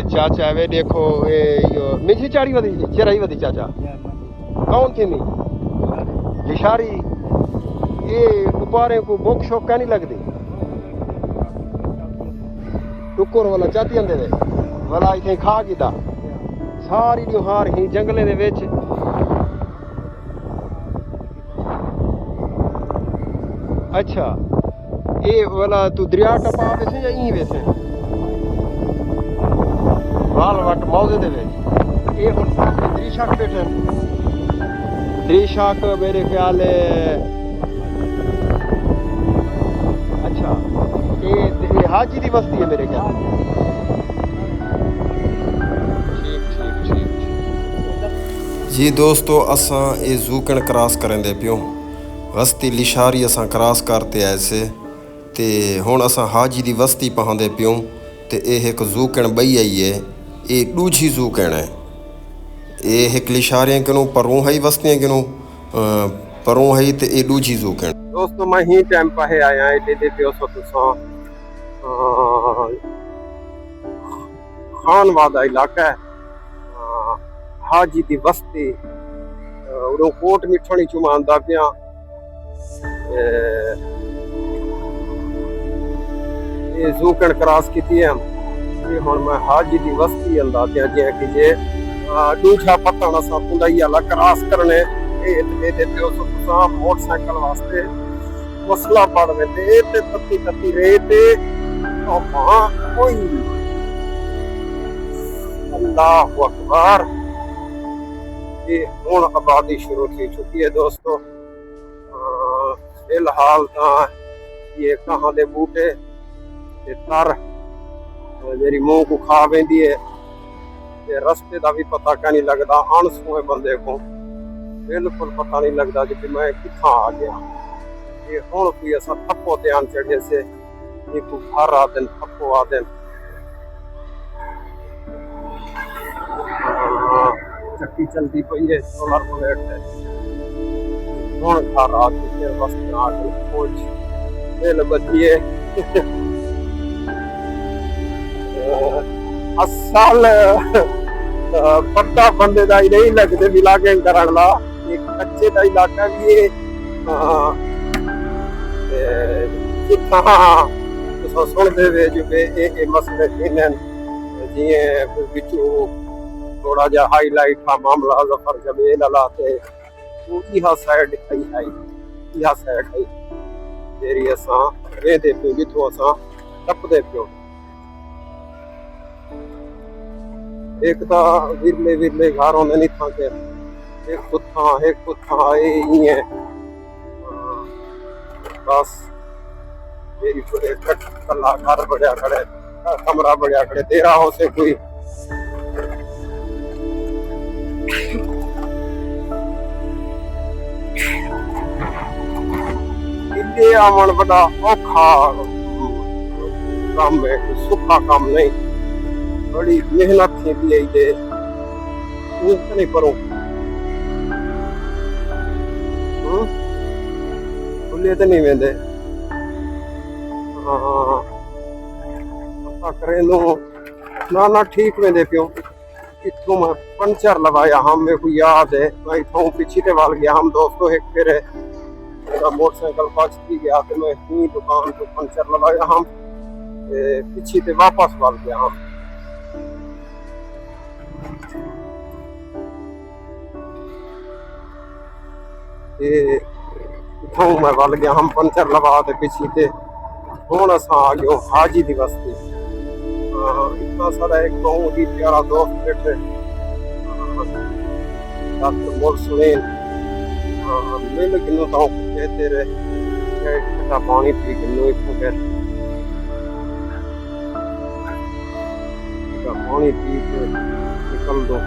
चाचा वे देखो ये मिठी चाड़ी वधी चराई वधी चाचा कौन थी लिशारी ये दुपारे को बुक शौक का नहीं लगती टुकुर वाला चाती आंदे वे वाला इथे खा कीता सारी हार ही जंगले दे विच अच्छा ये वाला तू दरिया टपा वैसे या ई वैसे वाल वट मौजे दे विच ये हुन दरीशाक बैठे दरीशाक मेरे ख्याल अच्छा ये हाजी दी बस्ती है मेरे ख्याल जी दोस्तों असां ये जूकण क्रॉस करेंदे पियो वस्ती लिशारी असां क्रॉस करते ऐसे ते हुण असां हाजी दी वस्ती पहुंदे पियो ते ये एक जूकण बई आई है ये दूजी जूकण है ये एक लिशारियां किनू परों है वस्तियां किनू परों है ते ये दूजी जूकण दोस्तों मैं ही टाइम पे आया एडे दे पियो सो तुसां खानवादा इलाका है हाजी दी बस्ती उड़ो कोट मिठणी चुमांदा पिया ये जूकण क्रॉस की है ये हुन मैं हाजी दी बस्ती अंदा पिया जे कि जे दूजा पत्तन असां पुंडई वाला क्रॉस करने ए दे पियो सो तुसां मोटरसाइकिल वास्ते मसला पड़ वेंदे ते तत्ती तत्ती रेत ओ मां कोई अल्लाहु अकबर ये हुण आबादी शुरू थी चुकी है दोस्तों फिलहाल तो ये कहाँ दे बूटे तर मेरी मुंह को खा वेंदी है ते रस्ते का भी पता क्या नहीं लगता अनसूए बंदे को बिल्कुल पता नहीं लगता कि मैं कितना आ गया ये हुण कोई असा थप्पो ध्यान चढ़े से ये को घर आ दिन थप्पो आ दिन चक्की चलती पई है सोलर प्लेट है हुण घर आ के बस आ के पहुंच दिल बदिए असल पट्टा बंदे दा ही नहीं लगदे बिलागे करन ला एक कच्चे दा इलाका भी है जिथा तुसां सुनदे वे जो ये मसले इन्हन जिए बिचू थोड़ा जा हाईलाइट था मामला जफर जमील अला ते इहा साइड आई इहा साइड आई तेरी असां वेंदे पियो जिथों असां टपदे पियो एक तो विरले विरले घर होंदे नहीं था के एक कुत्था ये बस मेरी तो एक कला घर बढ़िया खड़े कमरा बढ़िया खड़े तेरा हो से कोई आमन बड़ा औखा काम है सुखा काम नहीं बड़ी मेहनत थी भी आई दे नहीं करो खुले तो नहीं वेंदे करे ना ठीक वेंदे पियो इथों मैं पंचर लगाया हम मेरे को याद है मैं इथों पीछे ते वाल गया हम दोस्तों एक फिर मोटरसाइकिल बचती गया तो मैं ही दुकान को पंचर लगाया हम पीछे ते वापस वाल गया हम इथों मैं वाल गया हम पंचर लगा ते पीछे ते हुण असां आ गयो हाजी दी बस्ती इतना सारा एक बहुत ही प्यारा दोस्त बैठे डॉक्टर मोरसुलेन मिल गिनो तो कहते रहे पानी पी गिनो इतों कर पानी पी के निकल दो